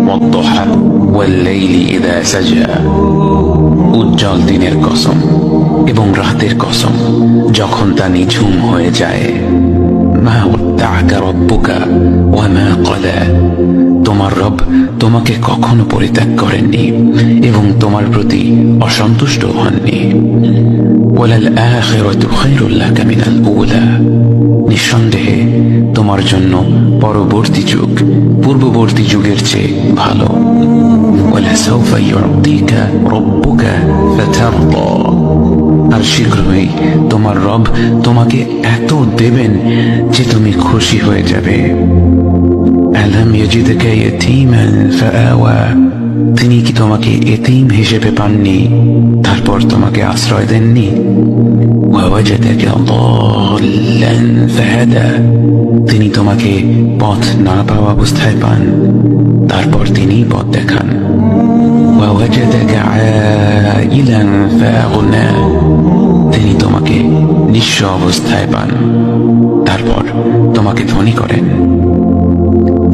ওয়াদ-দুহা ওয়াল-লাইলি ইযা সাজা, উজ্জ্বল দিনের কসম এবং রাতের কসম যখন তা নিঝুম হয়ে যায়। মা ওয়াদ্দা'আকা রাব্বুকা ওয়া মা ক্বালা, তোমার রব তোমাকে কখনো পরিত্যাগ করেননি এবং তোমার প্রতি অসন্তুষ্ট হননি। ওয়ালাল আখিরাতু খায়রুল লাকা মিনাল উলা, নিঃসন্দেহে তোমার জন্য পরবর্তী যুগ পূর্ববর্তী যুগের চেয়ে ভালো। ওয়ালাসাউফা ইউ'তিকা রাব্বুকা ফাতারদা, আর শীঘ্রই তোমার রব তোমাকে এত দেবেন যে তুমি খুশি হয়ে যাবে। আলাম ইয়াজিদকা ইয়াতীমান ফাআওয়া, তিনি কি তোমাকে এতিম হিসেবে পাননি তারপর তোমাকে আশ্রয় দেননি? ওয়াওয়াজাদাকা দাল্লান ফাহাদা, তিনি তোমাকে পথ না পাওয়া অবস্থায় পান তারপর তিনি পথ দেখান। ওয়াওয়াজাদাকা আইলান ফাআগনা, তিনি তোমাকে নিঃস্ব অবস্থায় পান তারপর তোমাকে ধনী করেন।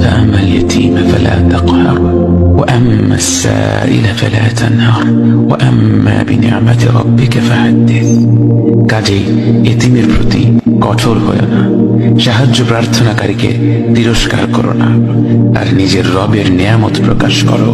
فأما اليتيم فلا تقهر وأما السائل فلا تنهر وأما بنعمة ربك فحدث, কাজেই এতিমের প্রতি কঠোর হয়ো না, সাহায্য প্রার্থনাকারীকে তিরস্কার করো না, আর নিজের রবের নিয়ামত প্রকাশ করো।